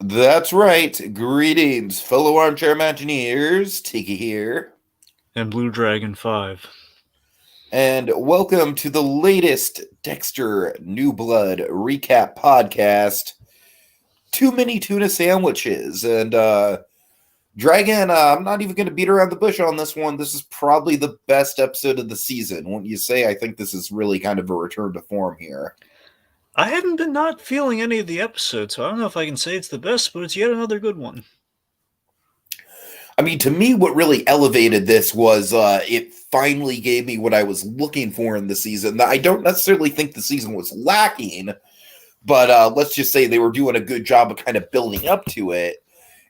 That's right. Greetings, fellow armchair Imagineers. Tiki here. And Blue Dragon 5. And welcome to the latest Dexter New Blood recap podcast. Too many tuna sandwiches. And, Dragon, I'm not even going to beat around the bush on this one. This is probably the best episode of the season. Wouldn't you say? I think this is really kind of a return to form here. I haven't been not feeling any of the episodes, so I don't know if I can say it's the best, but it's yet another good one. I mean, to me, what really elevated this was it finally gave me what I was looking for in the season. I don't necessarily think the season was lacking, but let's just say they were doing a good job of kind of building up to it.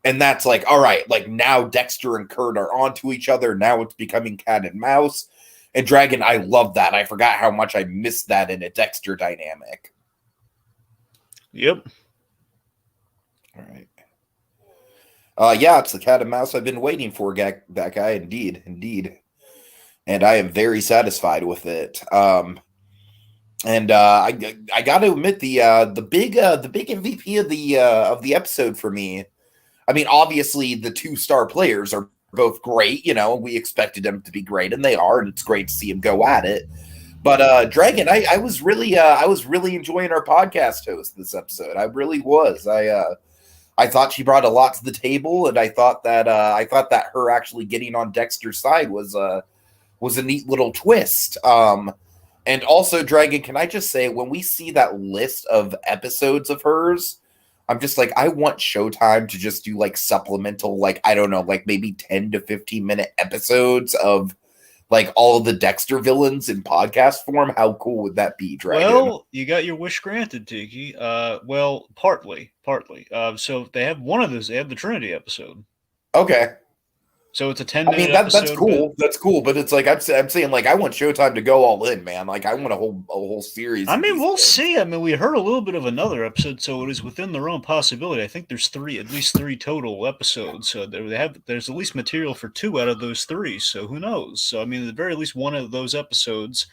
And that's like, all right, like now Dexter and Kurt are onto each other. Now it's becoming cat and mouse. And Dragon, I love that. I forgot how much I missed that in a Dexter dynamic. Yep. All right. Yeah, it's the cat and mouse I've been waiting for, that guy. Indeed. And I am very satisfied with it. I got to admit the big MVP of the episode for me. I mean, obviously the 2-star players are both great. You know, we expected them to be great, and they are, and it's great to see them go at it. But Dragon, I was really enjoying our podcast host this episode. I really was. I thought she brought a lot to the table, and I thought that her actually getting on Dexter's side was a neat little twist. And also, Dragon, can I just say, when we see that list of episodes of hers, I'm just like, I want Showtime to just do like supplemental, like, I don't know, like maybe 10 to 15-minute episodes of like all of the Dexter villains in podcast form. How cool would that be, Dragon? Well, you got your wish granted, Tiki. Well, partly. So they have one of those. They have the Trinity episode. Okay. So it's a 10-minute that's episode. cool. That's cool, but it's like I'm saying, like I want Showtime to go all in, man. Like I want a whole series. I mean, we'll see. I mean, we heard a little bit of another episode, so it is within their own possibility. I think there's at least three total episodes. So there's at least material for 2 out of those 3. So who knows? So I mean, at the very least, one of those episodes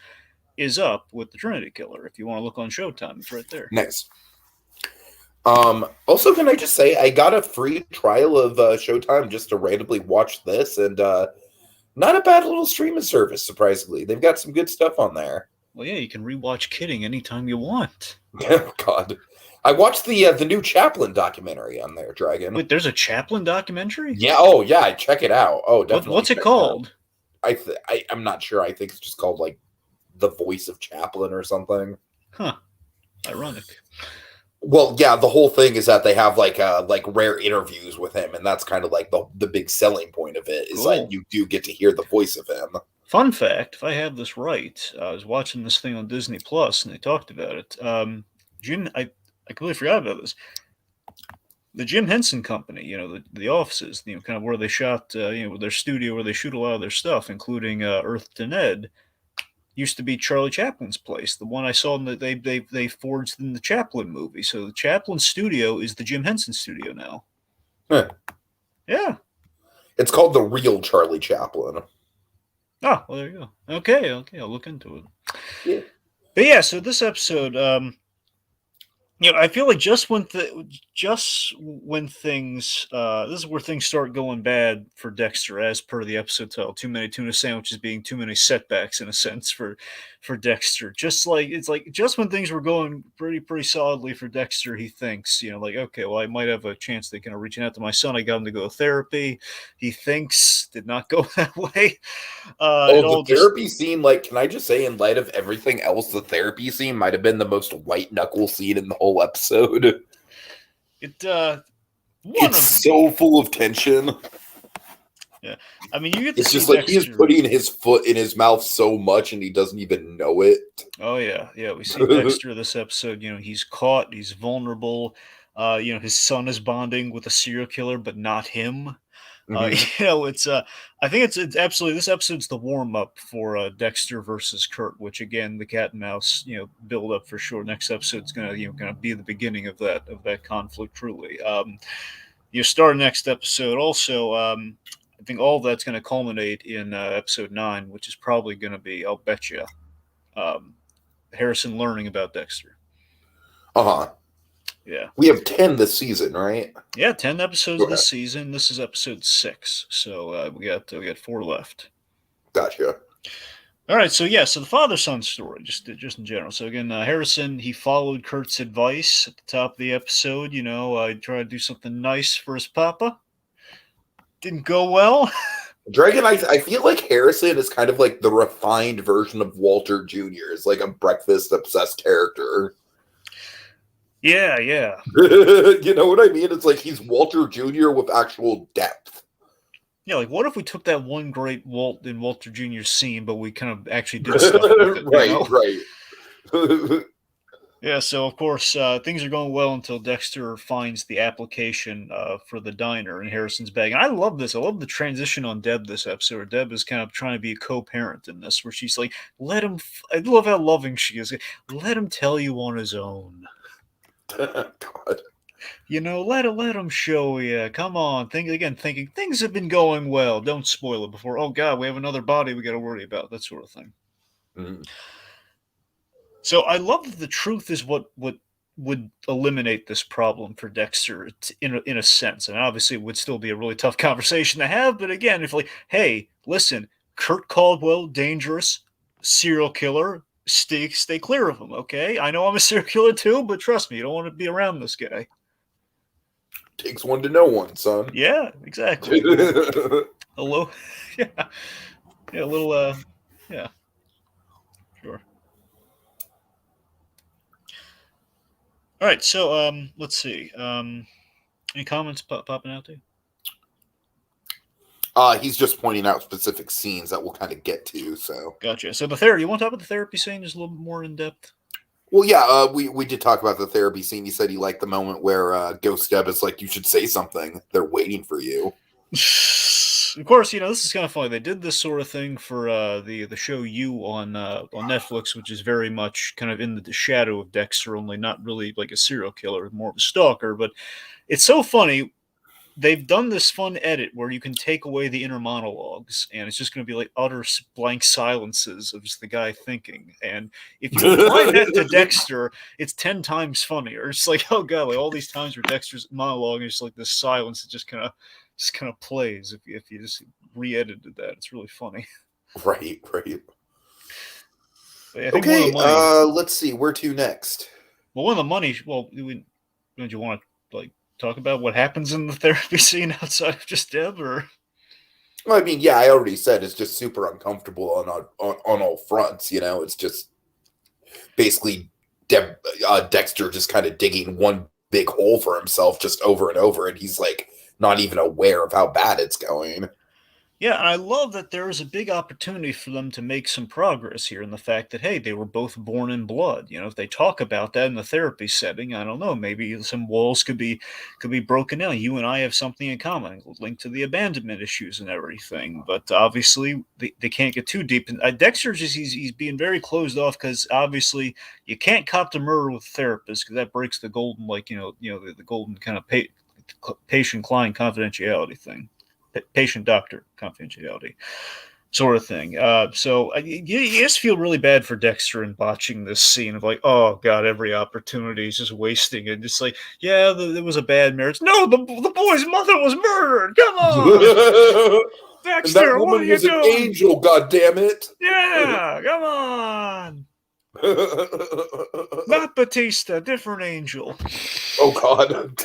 is up with the Trinity Killer. If you want to look on Showtime, it's right there. Nice. Also, can I just say I got a free trial of Showtime just to randomly watch this, and not a bad little streaming service, surprisingly. They've got some good stuff on there. Well, yeah, you can rewatch Kidding anytime you want. Oh, God. I watched the new Chaplin documentary on there, Dragon. Wait, there's a Chaplin documentary? Yeah, oh, yeah, check it out. Oh, definitely. What's it called? I'm not sure. I think it's just called, like, The Voice of Chaplin or something. Huh. Ironic. Well, yeah, the whole thing is that they have like rare interviews with him, and that's kind of like the big selling point of it is like you do get to hear the voice of him. Fun fact, if I have this right, I was watching this thing on Disney Plus, and they talked about it. Jim, I completely forgot about this. The Jim Henson Company, you know, the offices, you know, kind of where they shot, their studio where they shoot a lot of their stuff, including Earth to Ned, used to be Charlie Chaplin's place. The one I saw that they forged in the Chaplin movie. So the Chaplin studio is the Jim Henson studio now. Huh. Yeah. It's called The Real Charlie Chaplin. Oh, well, there you go. Okay, I'll look into it. Yeah. But yeah, so this episode, I feel like just when things, this is where things start going bad for Dexter, as per the episode title. Too many tuna sandwiches being too many setbacks, in a sense, for Dexter. Just when things were going pretty solidly for Dexter, he thinks, like, okay, well, I might have a chance to kind of reaching out to my son. I got him to go to therapy. He thinks did not go that way. The therapy scene, like, can I just say, in light of everything else, the therapy scene might have been the most white knuckle scene in the whole episode. It's so full of tension. Yeah, it's just like he's putting his foot in his mouth so much and he doesn't even know it. Oh, the therapy scene, like, can I just say, in light of everything else, the therapy scene might have been the most white knuckle scene in the whole episode. It's so full of tension. Yeah, I mean, you get to It's see just like Dexter. he's putting his foot in his mouth so much and he doesn't even know it. Oh yeah. We see Dexter this episode. He's caught. He's vulnerable. His son is bonding with a serial killer, but not him. It's. I think it's absolutely. This episode's the warm up for Dexter versus Kurt, which again, the cat and mouse, build up for sure. Next episode's gonna, be the beginning of that conflict. Truly. Start next episode. Also, I think all of that's going to culminate in episode 9, which is probably going to be, I'll bet you, Harrison learning about Dexter. Uh-huh. Yeah. We have 10 this season, right? Yeah, 10 episodes Okay. this season. This is episode 6, so we got 4 left. Gotcha. All right, so yeah, so the father-son story, just in general. So again, Harrison, he followed Kurt's advice at the top of the episode. Tried to do something nice for his papa. Didn't go well. Dragon, I feel like Harrison is kind of like the refined version of Walter Jr. Is like a breakfast obsessed character. Yeah, yeah. You know what I mean? It's like he's Walter Jr. with actual depth. Yeah, like what if we took that one great Walter Jr. scene, but we kind of actually did stuff with it, Right. Yeah, so of course things are going well until Dexter finds the application for the diner in Harrison's bag, and I love this. I love the transition on Deb this episode. Deb is kind of trying to be a co-parent in this, where she's like, "Let him." I love how loving she is. Let him tell you on his own. God. Let him show you. Come on, thinking things have been going well. Don't spoil it before. Oh God, we have another body we got to worry about. That sort of thing. Mm. So I love that the truth is what would eliminate this problem for Dexter in a sense. And obviously it would still be a really tough conversation to have. But again, if like, hey, listen, Kurt Caldwell, dangerous serial killer. Stay clear of him, okay? I know I'm a serial killer too, but trust me, you don't want to be around this guy. Takes one to know one, son. Yeah, exactly. A little, yeah, yeah, a little, yeah, sure. All right, so let's see. Any comments popping out there? He's just pointing out specific scenes that we'll kind of get to. So Gotcha. So the therapy. You want to talk about the therapy scene just a little bit more in depth? well, yeah, we did talk about the therapy scene. You said he liked the moment where Ghost Deb is like, "You should say something. They're waiting for you." Of course, this is kind of funny. They did this sort of thing for the show You on Netflix, which is very much kind of in the shadow of Dexter, only not really like a serial killer, more of a stalker. But it's so funny. They've done this fun edit where you can take away the inner monologues, and it's just going to be like utter blank silences of just the guy thinking. And if you apply that to Dexter, it's 10 times funnier. It's like, oh god, like all these times where Dexter's monologue is just like this silence that just kind of plays. If you just re-edited that, it's really funny. Right. But I think Okay. Let's see. Where to next? Well, one of the money. Well, don't you want to like talk about what happens in the therapy scene outside of just Deb, or? Well, I mean, yeah, I already said it's just super uncomfortable on all fronts. It's just basically Dexter just kind of digging one big hole for himself just over and over, and he's like not even aware of how bad it's going. Yeah, and I love that there is a big opportunity for them to make some progress here in the fact that, hey, they were both born in blood. If they talk about that in the therapy setting, I don't know, maybe some walls could be broken down. You and I have something in common, linked to the abandonment issues and everything. But obviously, they can't get too deep. And Dexter he's being very closed off because obviously you can't cop to murder with a therapist because that breaks the golden, the golden kind of patient-client confidentiality thing. Patient-doctor confidentiality sort of thing. So you just feel really bad for Dexter in botching this scene of like, oh god, every opportunity is just wasting it. Just like, yeah, there was a bad marriage. No, the boy's mother was murdered. Come on, Dexter, and that woman was an angel. God damn it! Yeah, come on. Not Batista, different angel. Oh god.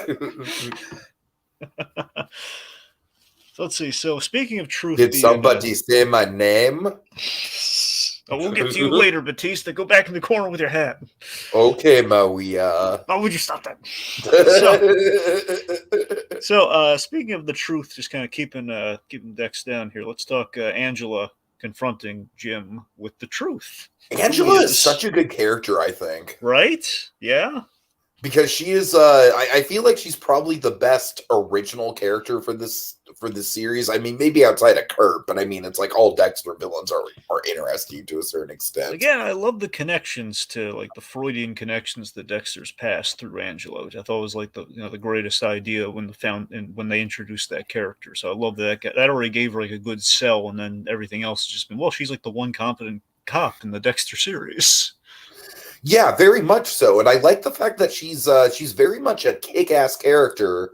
So let's see. So speaking of truth, Did somebody say my name? Oh, we'll get to you later, Batista. Go back in the corner with your hat. Okay, Maria. Oh, would you stop that? Speaking of the truth, just kind of keeping Dex down here. Let's talk Angela confronting Jim with the truth. Angela is such a good character, I think. Right? Yeah. Because she is, I feel like she's probably the best original character for this series. I mean, maybe outside of Kurt, but I mean, it's like all Dexter villains are interesting to a certain extent. Again, I love the connections to like the Freudian connections that Dexter's passed through Angela, which I thought was like the greatest idea when they introduced that character. So I love that. That already gave her like a good sell, and then everything else has just been, well, she's like the one competent cop in the Dexter series. Yeah, very much so. And I like the fact that she's very much a kick-ass character,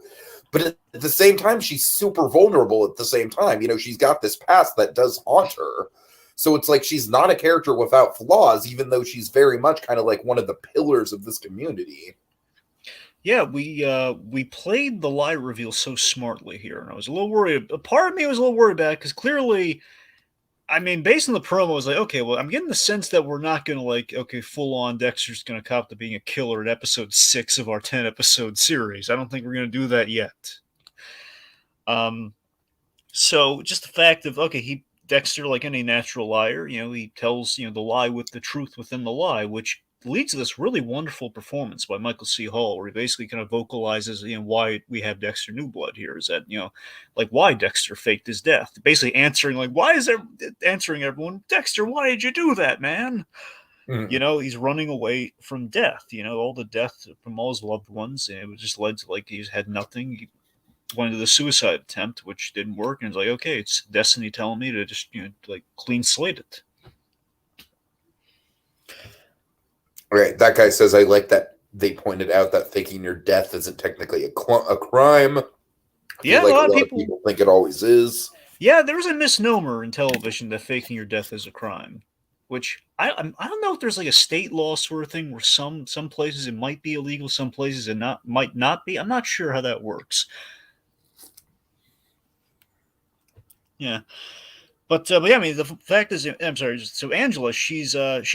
but at the same time, she's super vulnerable at the same time. She's got this past that does haunt her. So it's like she's not a character without flaws, even though she's very much kind of like one of the pillars of this community. Yeah, we played the lie reveal so smartly here, and I was a little worried. A part of me was a little worried about it because clearly, I mean, based on the promo, I was like, okay, well, I'm getting the sense that we're not going to okay, full on Dexter's going to cop to being a killer in episode 6 of our 10 episode series. I don't think we're going to do that yet. So just the fact of okay, Dexter, like any natural liar, he tells the lie with the truth within the lie, which leads to this really wonderful performance by Michael C. Hall, where he basically kind of vocalizes why we have Dexter Newblood here is that like why Dexter faked his death, basically answering like why is there answering everyone, Dexter, why did you do that, man? He's running away from death, all the death from all his loved ones, and it was just led to like he's had nothing. He went to the suicide attempt, which didn't work, and it's like, okay, it's destiny telling me to just like clean slate it. Right, that guy says, I like that they pointed out that faking your death isn't technically a crime. I Yeah, feel like a lot of people think it always is. Yeah, there's a misnomer in television that faking your death is a crime, which I don't know if there's like a state law sort of thing where some places it might be illegal, some places it might not be. I'm not sure how that works. Yeah. But yeah, I mean, the fact is, I'm sorry. So Angela, she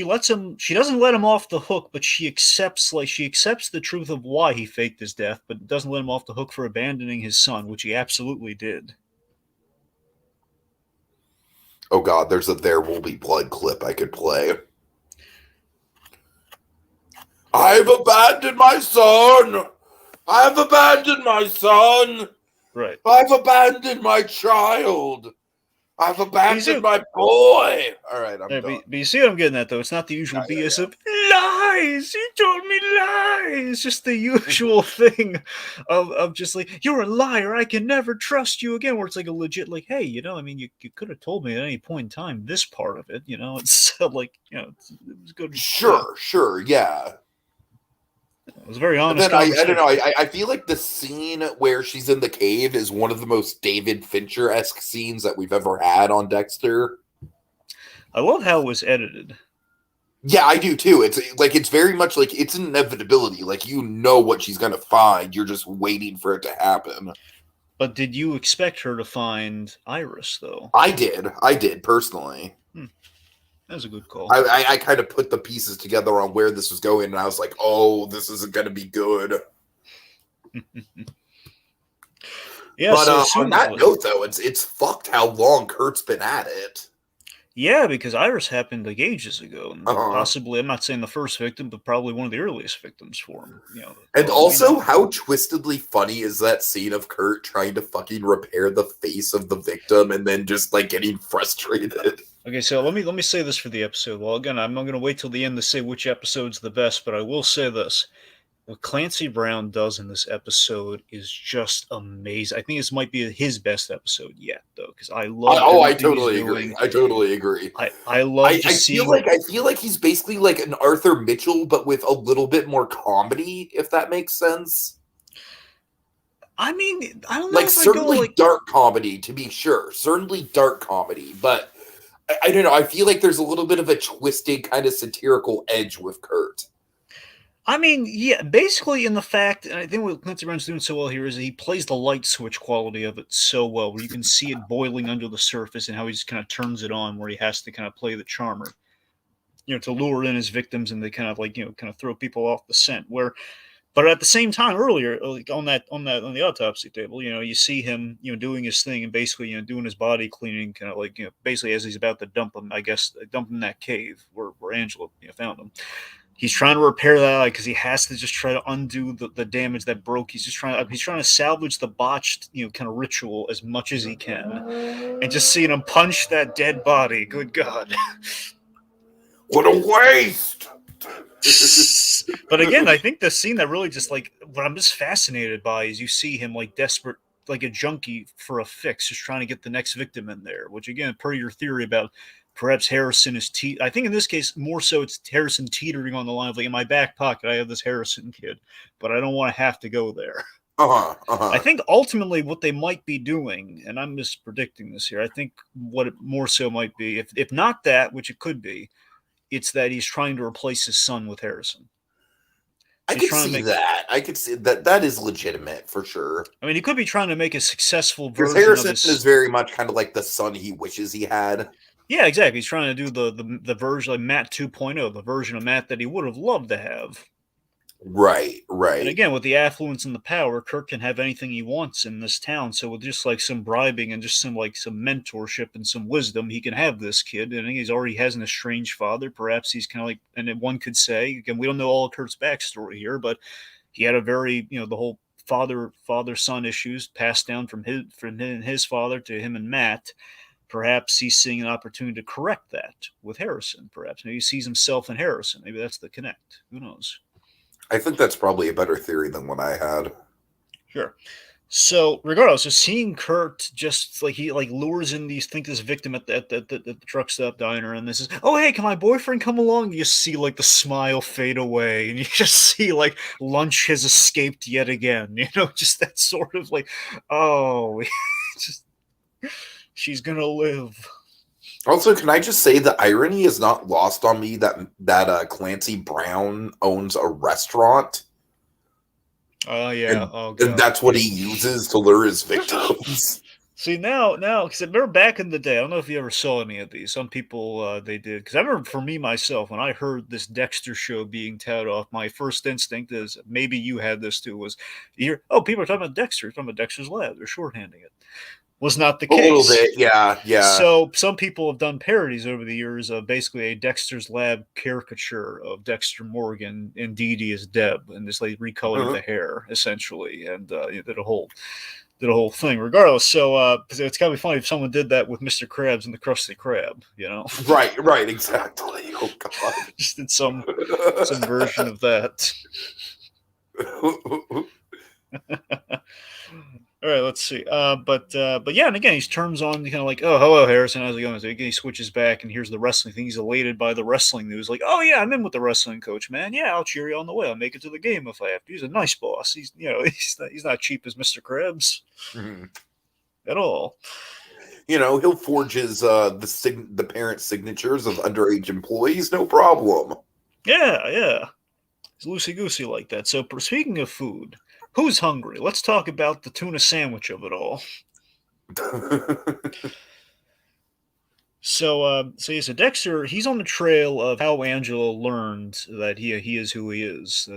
lets him. She doesn't let him off the hook, but she accepts the truth of why he faked his death, but doesn't let him off the hook for abandoning his son, which he absolutely did. Oh God, there's a "There Will Be Blood" clip I could play. I've abandoned my son. I've abandoned my son. Right. I've abandoned my child. I've abandoned my boy. All right, I'm done. But you see what I'm getting at, though? It's not the usual BS of lies. You told me lies. It's just the usual thing of just like, you're a liar. I can never trust you again. Where it's like a legit, like, hey, I mean, you could have told me at any point in time this part of it. It's like, it was good. Sure, yeah. It was a very honest. I don't know. I feel like the scene where she's in the cave is one of the most David Fincher-esque scenes that we've ever had on Dexter. I love how it was edited. Yeah, I do too. It's very much like it's an inevitability. Like what she's gonna find. You're just waiting for it to happen. But did you expect her to find Iris, though? I did personally. That was a good call. I kind of put the pieces together on where this was going, and I was like, oh, this isn't going to be good. Yeah, but on that note, though, it's fucked how long Kurt's been at it. Yeah, because Iris happened like ages ago, and possibly, I'm not saying the first victim, but probably one of the earliest victims for him. And also, how twistedly funny is that scene of Kurt trying to fucking repair the face of the victim and then just like getting frustrated? Okay, so let me say this for the episode. Well, again, I'm not going to wait till the end to say which episode's the best, but I will say this. What Clancy Brown does in this episode is just amazing. I think this might be his best episode yet, though, because I love. I totally agree. I totally agree. I love. I feel like he's basically like an Arthur Mitchell, but with a little bit more comedy, if that makes sense. I mean, I don't know. Like certainly dark comedy, to be sure. Certainly dark comedy, but I don't know. I feel like there's a little bit of a twisted kind of satirical edge with Kurt. I mean, yeah, basically in the fact, and I think what Clancy Brown's doing so well here is he plays the light switch quality of it so well, where you can see it boiling under the surface and how he just kind of turns it on, where he has to kind of play the charmer, to lure in his victims and they kind of like, kind of throw people off the scent. But at the same time, earlier, like on the autopsy table, you see him, doing his thing and basically, doing his body cleaning, kind of like, basically as he's about to dump him in that cave where Angela found him. He's trying to repair that because he has to just try to undo the damage that broke. He's trying to salvage the botched, kind of ritual as much as he can, and just seeing him punch that dead body. Good God! What a waste! But again, I think the scene that really just like what I'm just fascinated by is you see him like desperate, like a junkie for a fix, just trying to get the next victim in there. Which again, per your theory about perhaps Harrison is I think in this case more so it's Harrison teetering on the line of like, in my back pocket I have this Harrison kid, but I don't want to have to go there. I think ultimately what they might be doing, and I'm just predicting this here, I think what it more so might be, if not that, which it could be, it's that he's trying to replace his son with Harrison. I could see that. I could see that. That is legitimate for sure. I mean, he could be trying to make a successful version Harrison of his... is very much kind of like the son he wishes he had. Yeah, exactly. He's trying to do the version like Matt 2.0, the version of Matt that he would have loved to have. Right. And again, with the affluence and the power, Kurt can have anything he wants in this town. So with just like some bribing and just some mentorship and some wisdom, he can have this kid. And he's already has an estranged father. Perhaps he's kind of like, and then one could say, again, we don't know all of Kurt's backstory here, but he had a very, the whole father-son issues passed down from his father to him and Matt. Perhaps he's seeing an opportunity to correct that with Harrison. Perhaps maybe he sees himself in Harrison. Maybe that's the connect. Who knows? I think that's probably a better theory than what I had. Sure. So regardless, just seeing Kurt just like he like lures in this victim at the truck stop diner, and this is, oh hey, can my boyfriend come along? You see like the smile fade away, and you just see like lunch has escaped yet again. Just that sort of like, oh, just she's gonna live. Also, can I just say the irony is not lost on me that Clancy Brown owns a restaurant? Oh, yeah. And that's what he uses to lure his victims. See, now, because I remember back in the day, I don't know if you ever saw any of these. Some people, they did. Because I remember for me, myself, when I heard this Dexter show being touted off, my first instinct is, maybe you had this too, was, people are talking about Dexter. They're talking about Dexter's Lab. They're shorthanding it. Was not the case. A little bit, yeah. So some people have done parodies over the years of basically a Dexter's Lab caricature of Dexter Morgan and Dee Dee as Deb, and just like recolored the hair essentially, and did a whole thing. Regardless, so it's gotta be funny if someone did that with Mr. Krabs and the Krusty Krab, Right, exactly. Oh God, just did some version of that. All right, let's see. But yeah, and again, he turns on kind of like, oh, hello, Harrison, how's it going? So again, he switches back, and here's the wrestling thing. He's elated by the wrestling news, like, oh yeah, I'm in with the wrestling coach, man. Yeah, I'll cheer you on the way. I'll make it to the game if I have to. He's a nice boss. He's he's not cheap as Mr. Krabs at all. He'll forge his the parent signatures of underage employees, no problem. Yeah. He's loosey goosey like that. So speaking of food. Who's hungry? Let's talk about the tuna sandwich of it all. So Dexter, he's on the trail of how Angela learned that he is who he is.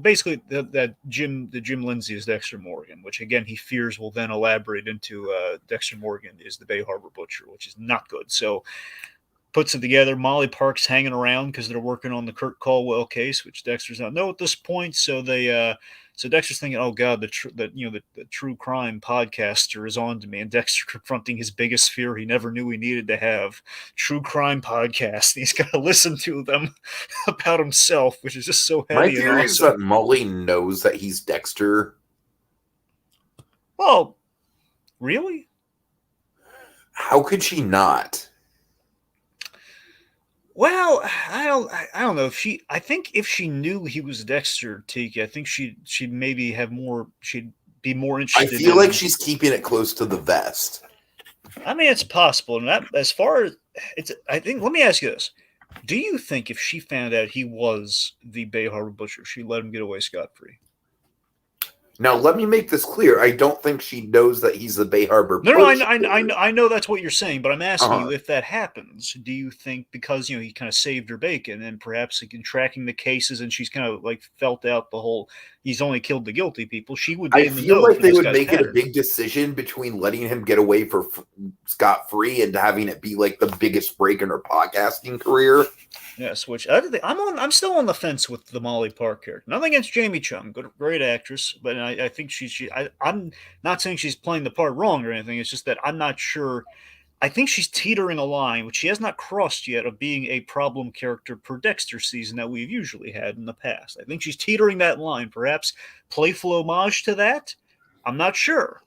Basically that Jim Lindsay is Dexter Morgan, which again he fears will then elaborate into Dexter Morgan is the Bay Harbor Butcher, which is not good. So puts it together. Molly Park's hanging around because they're working on the Kurt Caldwell case, which Dexter's not know at this point. So so Dexter's thinking, oh God, the true crime podcaster is on to me, and Dexter confronting his biggest fear he never knew he needed to have: true crime podcast. And he's got to listen to them about himself, which is just so heavy. My theory is that Molly knows that he's Dexter. Well, really? How could she not? Well, I don't know if she. I think if she knew he was Dexter, Tiki, I think she'd maybe have more. She'd be more interested. I feel like she's keeping it close to the vest. I mean, it's possible, and that as far as it's. I think. Let me ask you this: do you think if she found out he was the Bay Harbor Butcher, she'd let him get away scot-free? Now, let me make this clear. I don't think she knows that he's the Bay Harbor Butcher. No, I know that's what you're saying, but I'm asking you, if that happens, do you think because he kind of saved her bacon, and perhaps in tracking the cases, and she's kind of like felt out the whole he's only killed the guilty people, she would. I feel like they would make it a big decision between letting him get away for scot-free and having it be like the biggest break in her podcasting career. Yes, which I'm still on the fence with the Molly Park character. Nothing against Jamie Chung, great actress, but I think I'm not saying she's playing the part wrong or anything. It's just that I'm not sure. I think she's teetering a line, which she has not crossed yet, of being a problem character per Dexter season that we've usually had in the past. I think she's teetering that line. Perhaps playful homage to that. I'm not sure.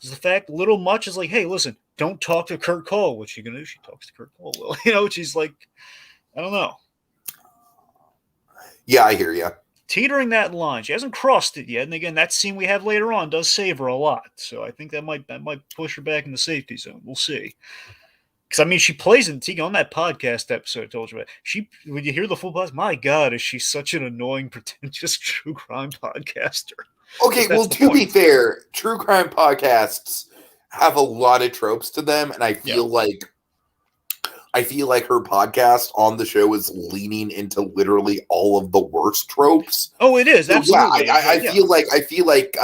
The fact little much is like, hey, listen, don't talk to Kurt Cole. What's she gonna do? She talks to Kurt Cole. Well, she's like, I don't know. Yeah, I hear you. Teetering that line. She hasn't crossed it yet. And again, that scene we have later on does save her a lot. So I think that might push her back in the safety zone. We'll see. Because she plays in Tiki on that podcast episode I told you about. When you hear the full podcast, my God, is she such an annoying, pretentious true crime podcaster? Okay, well, to be fair, true crime podcasts have a lot of tropes to them, and I feel like her podcast on the show is leaning into literally all of the worst tropes. Oh, it is, absolutely. Yeah, I feel like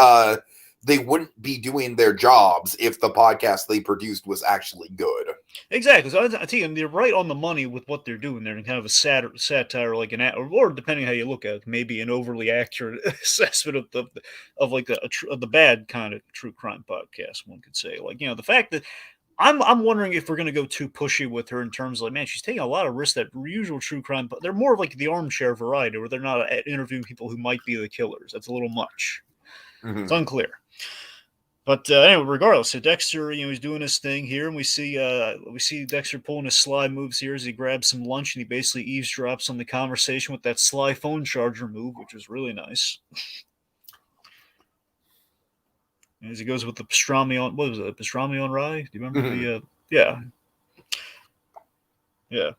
they wouldn't be doing their jobs if the podcast they produced was actually good. Exactly. So I tell you, they're right on the money with what they're doing. They're kind of a satire, like or depending how you look at it, maybe an overly accurate assessment of the bad kind of true crime podcast. One could say, the fact that I'm wondering if we're going to go too pushy with her in terms of like, man, she's taking a lot of risks that usual true crime, but they're more of like the armchair variety where they're not interviewing people who might be the killers. That's a little much. Mm-hmm. It's unclear. But anyway, regardless, so Dexter, he's doing his thing here, and we see Dexter pulling his sly moves here as he grabs some lunch, and he basically eavesdrops on the conversation with that sly phone charger move, which was really nice. As he goes with the pastrami on, what was it, pastrami on rye? Do you remember yeah.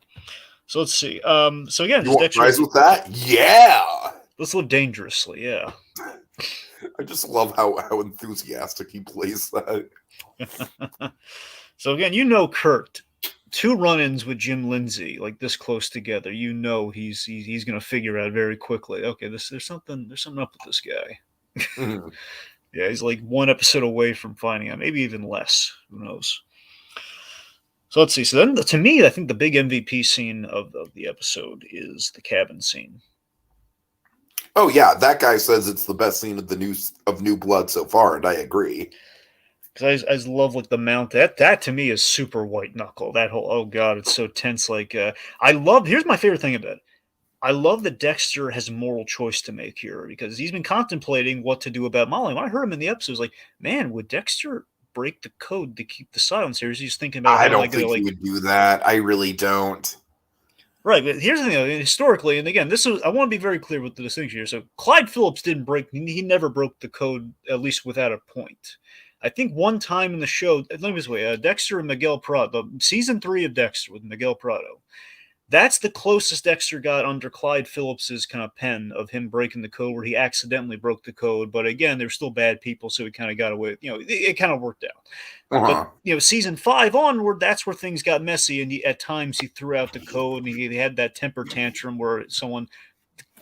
So let's see. So again, you want fries with that? Yeah. Let's live dangerously. Yeah. I just love how enthusiastic he plays that. So again, Kurt, 2 run-ins with Jim Lindsay, like this close together. He's going to figure out very quickly. Okay, there's something up with this guy. Mm-hmm. Yeah, he's like 1 episode away from finding out, maybe even less. Who knows? So let's see. So then, to me, I think the big MVP scene of the episode is the cabin scene. Oh yeah, that guy says it's the best scene of New Blood so far, and I agree. Because I love the mount. That to me is super white knuckle. That whole, oh god, it's so tense. Here's my favorite thing about it. I love that Dexter has a moral choice to make here because he's been contemplating what to do about Molly. When I heard him in the episode, I was like, man, would Dexter break the code to keep the silence here? He's thinking about. I don't think he would do that. I really don't. Right, but here's the thing, historically, and again, I want to be very clear with the distinction here. So Clyde Phillips he never broke the code, at least without a point. I think one time in the show, let me this way, Dexter and Miguel Prado, season 3 of Dexter with Miguel Prado, that's the closest Dexter got under Clyde Phillips's kind of pen of him breaking the code where he accidentally broke the code. But again, they're still bad people, so he kind of got away. It kind of worked out. Uh-huh. But, season 5 onward, that's where things got messy. And at times he threw out the code and he had that temper tantrum where the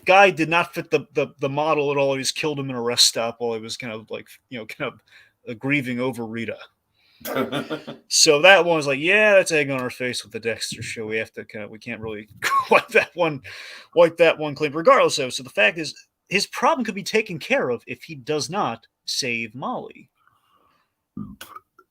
guy did not fit the model at all. He just killed him in a rest stop while he was kind of grieving over Rita. So that one was like, yeah, that's egg on our face with the Dexter show. We have to we can't really wipe that one clean. Regardless of, so the fact is, his problem could be taken care of if he does not save Molly.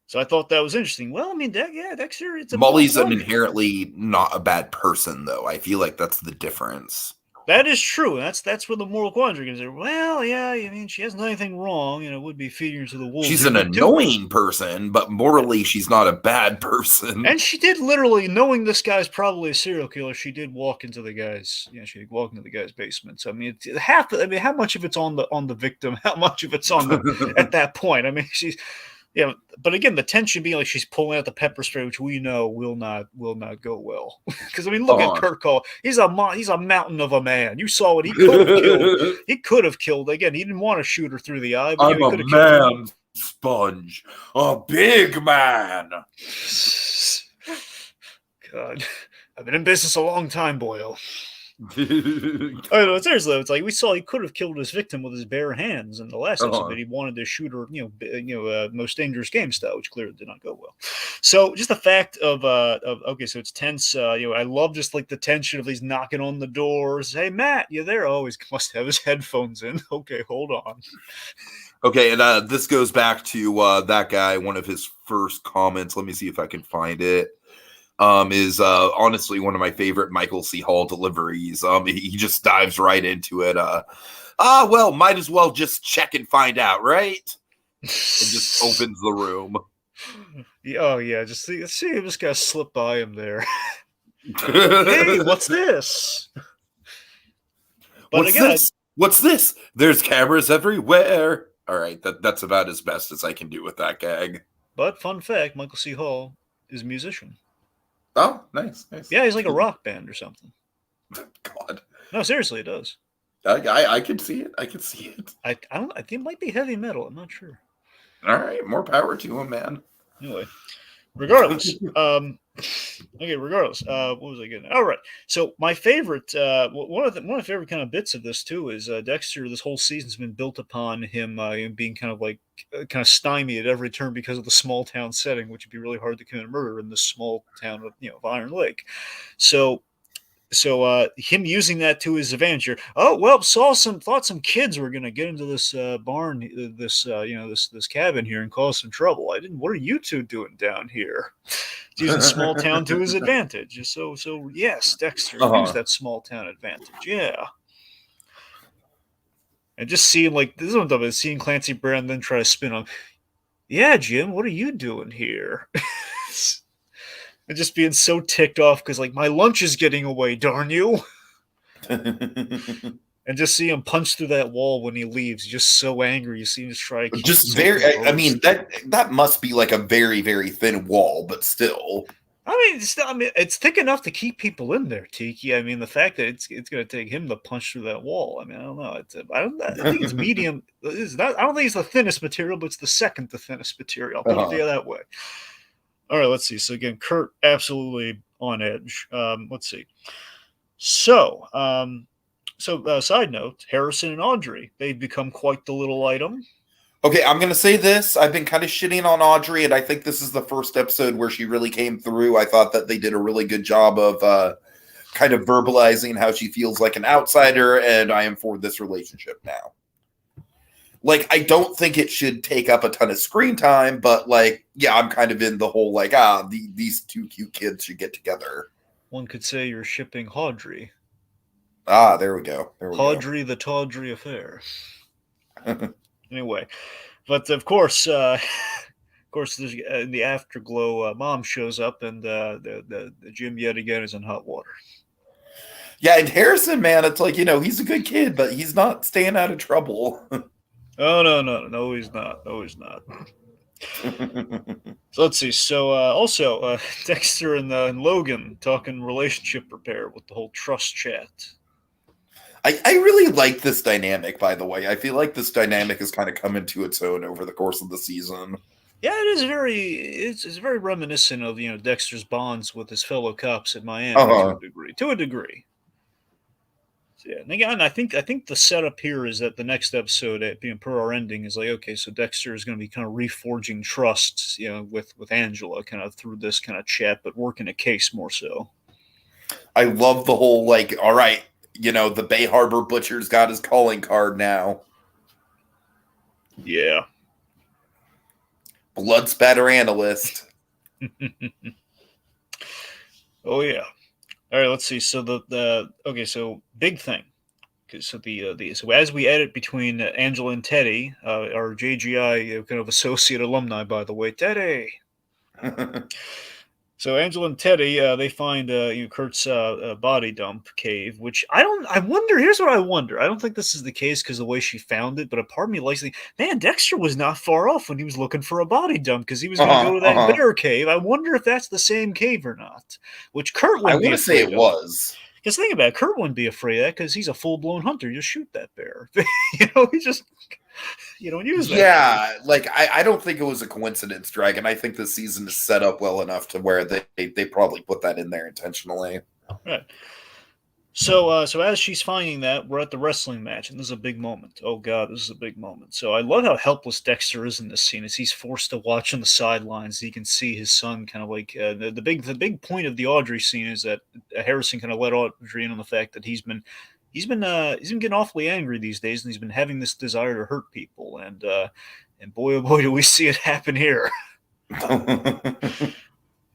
So I thought that was interesting. Well, Dexter. Molly's inherently not a bad person, though. I feel like that's the difference. That is true. That's where the moral quandary is. Well, yeah, she hasn't done anything wrong, and it would be feeding her to the wolves. She's an annoying person, but morally, she's not a bad person. And she did literally, knowing this guy's probably a serial killer, she did walk into the guy's, she did walk into the guy's basement. So how much of it's on the victim? How much of it's on at that point? She's. Yeah, but again, the tension being like she's pulling out the pepper spray, which we know will not go well. Because look at Kurt Cole. He's a mountain of a man. You saw what he could have killed. He could have killed. Again, he didn't want to shoot her through the eye. But I'm a man sponge, a big man. God, I've been in business a long time, boyo. No, seriously, it's like we saw he could have killed his victim with his bare hands in the last episode, but he wanted to shoot her, most dangerous game style, which clearly did not go well. So just the fact of okay, so it's tense. I love just the tension of these knocking on the doors. Hey, Matt, you there? Oh, he must have his headphones in. Okay, hold on. Okay, and this goes back to that guy. One of his first comments. Let me see if I can find it. Is honestly one of my favorite Michael C. Hall deliveries. He just dives right into it. Well, might as well just check and find out, right? And just opens the room. Yeah, oh yeah, just see him just gotta slip by him there. Hey, what's this? But What's again, this? What's this? There's cameras everywhere. All right, that's about as best as I can do with that gag. but fun fact, Michael C. Hall is a musician. Oh, nice. Yeah, he's like a rock band or something. God, No, seriously, it does. I can see it. I can see it. I don't. I think it might be heavy metal. I'm not sure. All right, more power to him, man. Anyway, regardless, okay. Regardless, what was I getting? All right. So my favorite, one of my favorite kind of bits of this too is Dexter. This whole season's been built upon him being kind of like kind of stymied at every turn because of the small town setting, which would be really hard to commit murder in this small town of Iron Lake. So him using that to his advantage here. Oh well, thought some kids were gonna get into this barn, this cabin here and cause some trouble. I didn't. What are you two doing down here? He's using small town to his advantage. So yes, Dexter used that small town advantage. Yeah. And just seeing like this is what I'm talking about, seeing Clancy Brown then try to spin on. Yeah, Jim, what are you doing here? And just being so ticked off because like my lunch is getting away, darn you. And just see him punch through that wall when he leaves. Just so angry. You see him just try to keep just very. I mean that must be like a very very thin wall, but still. I mean, it's thick enough to keep people in there, Tiki. I mean, the fact that it's going to take him to punch through that wall. I mean, I don't know. I think it's medium. It's not. I don't think it's the thinnest material, but it's the second to thinnest material. I'll put it that way. All right, let's see. So again, Kurt absolutely on edge. Let's see. So, side note: Harrison and Audrey, they've become quite the little item. Okay, I'm going to say this. I've been kind of shitting on Audrey, and I think this is the first episode where she really came through. I thought that they did a really good job of kind of verbalizing how she feels like an outsider, and I am for this relationship now. Like, I don't think it should take up a ton of screen time, but, like, yeah, I'm kind of in the whole, like, these two cute kids should get together. One could say you're shipping Audrey. There we go. Audrey, the Tawdry affair. Anyway, but of course, there's in the afterglow, Mom shows up, and the Jim yet again is in hot water. Yeah, and Harrison, man, it's like, he's a good kid, but he's not staying out of trouble. Oh no, he's not. No, he's not. So let's see. So also, Dexter and Logan talking relationship repair with the whole trust chat. I really like this dynamic, by the way. I feel like this dynamic has kind of come into its own over the course of the season. Yeah, it's very reminiscent of Dexter's bonds with his fellow cops at Miami to a degree. So, yeah, and again, I think the setup here is that the next episode, being per our ending, is like, okay, so Dexter is going to be kind of reforging trusts, with Angela, kind of through this kind of chat, but working a case more so. I love the whole like, all right. The Bay Harbor butcher's got his calling card now. Yeah. Blood spatter analyst. Oh yeah. All right. Let's see. So okay. So big thing. So so as we edit between Angela and Teddy, our JGI kind of associate alumni, by the way, Teddy. So Angela and Teddy, they find Kurt's body dump cave, which I wonder. Here's what I wonder. I don't think this is the case because the way she found it, but a part of me likes to think, man, Dexter was not far off when he was looking for a body dump because he was going to go to that bear cave. I wonder if that's the same cave or not. Which Kurt wouldn't be afraid of. I want to say it was. Because think about it, Kurt wouldn't be afraid of that because he's a full-blown hunter. Just shoot that bear. He just... You don't use that. Yeah, like I don't think it was a coincidence, Dragon. I think the season is set up well enough to where they probably put that in there intentionally. Right. So as she's finding that, we're at the wrestling match, and this is a big moment. Oh God, this is a big moment. So I love how helpless Dexter is in this scene, as he's forced to watch on the sidelines. He can see his son kind of like the big point of the Audrey scene is that Harrison kind of let Audrey in on the fact that he's been getting awfully angry these days, and he's been having this desire to hurt people. And boy, oh boy, do we see it happen here.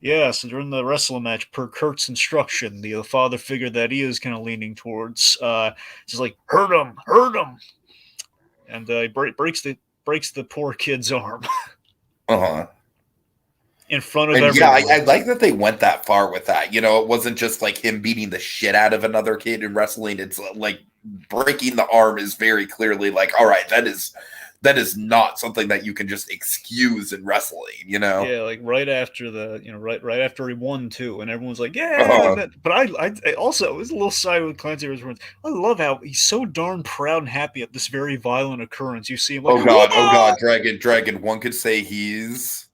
Yeah, so during the wrestling match, per Kurt's instruction, the father figure that he is kind of leaning towards, just like, hurt him. And he breaks the poor kid's arm. Uh-huh. in front of And yeah, everyone. I like that they went that far with that. It wasn't just like him beating the shit out of another kid in wrestling. It's like breaking the arm is very clearly like, all right, that is not something that you can just excuse in wrestling. Yeah, like right after right after he won too, and everyone's like, yeah. Uh-huh. But I also, it was a little side with Clancy. I love how he's so darn proud and happy at this very violent occurrence. You see him like, Oh whoa! God, Dragon. One could say he's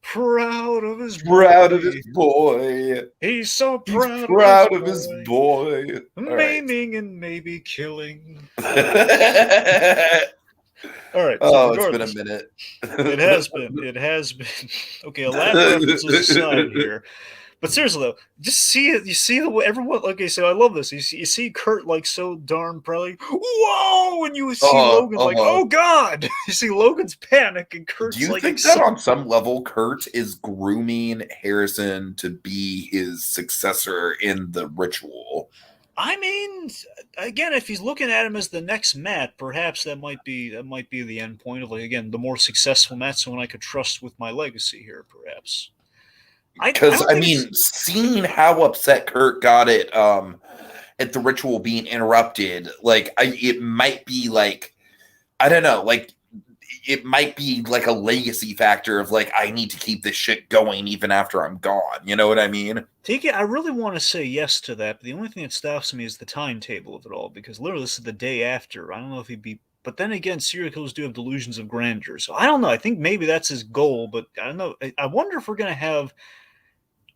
Proud of his proud of his boy. boy. He's so He's proud proud of of his his boy. boy. All right. Maiming and maybe killing. Oh, All right, so it's been a regardless, minute. it has been. It has been. Okay, laugh references aside here. But seriously though, just see it. You see the way everyone. Okay, so I love this. You see Kurt like so darn proud, like whoa, and you see Uh-huh, Logan like, uh-huh. oh god. You see Logan's panic, and Do Kurt's you like think that excited. on some level Kurt is grooming Harrison to be his successor in the ritual? I mean, again, if he's looking at him as the next Matt, perhaps that might be the end point of, like, again, the more successful Matt, someone I could trust with my legacy here, perhaps. I Because don't I think it's. mean, seeing how upset Kurt got at the ritual being interrupted, like it might be like, I don't know, like it might be like a legacy factor of like I need to keep this shit going even after I'm gone. You know what I mean? Tiki, I really want to say yes to that, but the only thing that stops me is the timetable of it all, because literally this is the day after. I don't know if he'd be. But then again, serial killers do have delusions of grandeur, so I don't know. I think maybe that's his goal, but I don't know. I wonder if we're gonna have.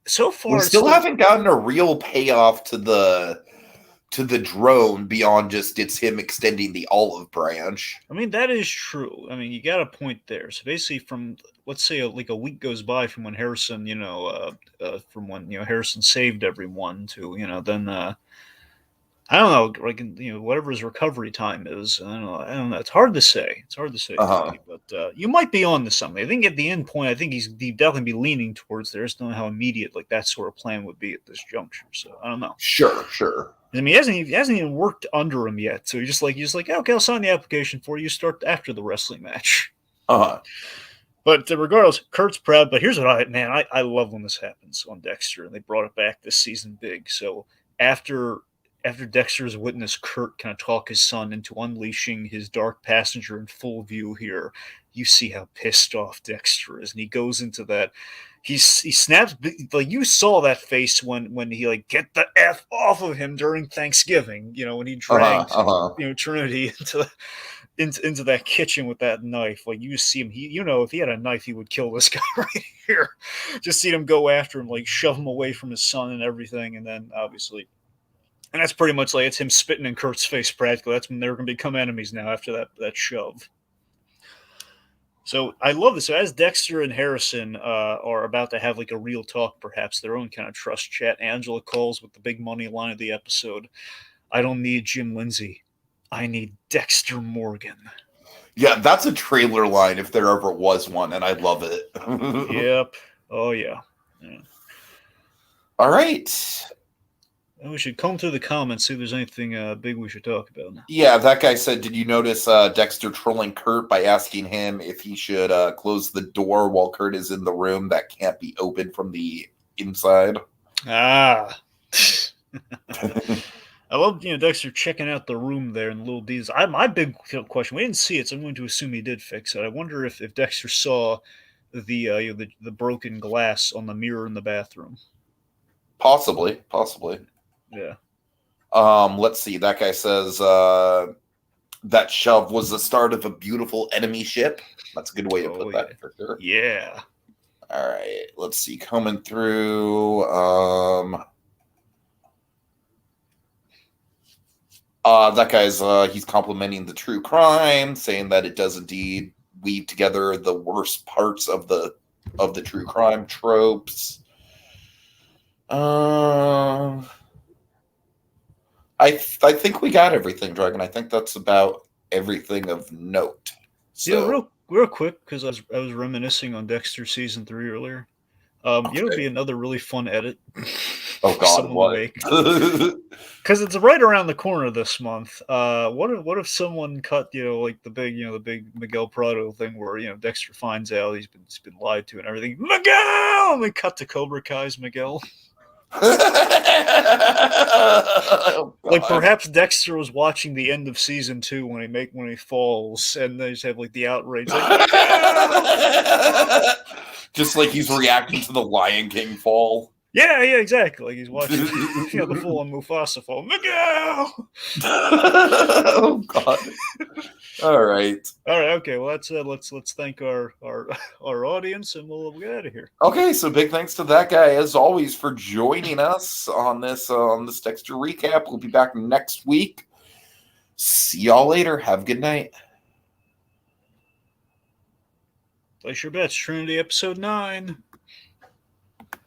So We far, it's still still. haven't gotten a real payoff to the drone beyond just it's him extending the olive branch. I mean, that is true. I mean, you got a point there. So basically, from let's say like a week goes by from when Harrison, from when Harrison saved everyone to then I don't know, like whatever his recovery time is. I don't know. It's hard to say. It's hard to say, Uh-huh. Tiki. But you might be on to something. I think at the end point, I think he'd definitely be leaning towards there. I just don't know how immediate like that sort of plan would be at this juncture. So I don't know. Sure. I mean, he hasn't even worked under him yet. So he's like, okay, I'll sign the application for you. Start after the wrestling match. Uh-huh. But regardless, Kurt's proud. But here's what I love when this happens on Dexter, and they brought it back this season big. So after Dexter's witnessed Kurt kind of talk his son into unleashing his dark passenger in full view here, you see how pissed off Dexter is, and he goes into that. He snaps, like you saw that face when he like get the f off of him during Thanksgiving. When he Uh-huh. dragged Uh-huh. Trinity into that kitchen with that knife. Like you see him, if he had a knife, he would kill this guy right here. Just see him go after him, like shove him away from his son and everything, and then obviously. And that's pretty much like it's him spitting in Kurt's face practically. That's when they're going to become enemies now after that shove. So I love this. So as Dexter and Harrison are about to have like a real talk, perhaps their own kind of trust chat, Angela calls with the big money line of the episode. I don't need Jim Lindsay. I need Dexter Morgan. Yeah, that's a trailer line if there ever was one, and I love it. Yep. Oh, yeah. All right. And we should comb through the comments, see if there's anything big we should talk about. Yeah, that guy said, did you notice Dexter trolling Kurt by asking him if he should close the door while Kurt is in the room that can't be opened from the inside? Ah. I love Dexter checking out the room there and the little D's. My big question, we didn't see it, so I'm going to assume he did fix it. I wonder if Dexter saw the broken glass on the mirror in the bathroom. Possibly. Yeah. Let's see. That guy says that shove was the start of a beautiful enemy ship. That's a good way to put that for sure. Yeah. All right. Let's see. Coming through. That guy's he's complimenting the true crime, saying that it does indeed weave together the worst parts of the true crime tropes. I think we got everything, Dragon. I think that's about everything of note. So Yeah, real quick, because I was reminiscing on Dexter season 3 earlier. okay. It'd be another really fun edit. Oh for God, someone what? to make. Because it's right around the corner this month. What if someone cut, like the big Miguel Prado thing where Dexter finds out he's been lied to and everything. Miguel, and we cut to Cobra Kai's Miguel. Oh, Like God. perhaps Dexter was watching the end of season 2 when he falls, and they just have like the outrage, like Miguel. Just like he's reacting to the Lion King fall. Yeah, exactly. Like he's watching, the full on Mufasa fall. Miguel. Oh God! All right. All right. Okay. Well, that's let's thank our audience, and we'll get out of here. Okay, so big thanks to that guy as always for joining us on this Dexter recap. We'll be back next week. See y'all later. Have a good night. Place your bets. Trinity episode 9.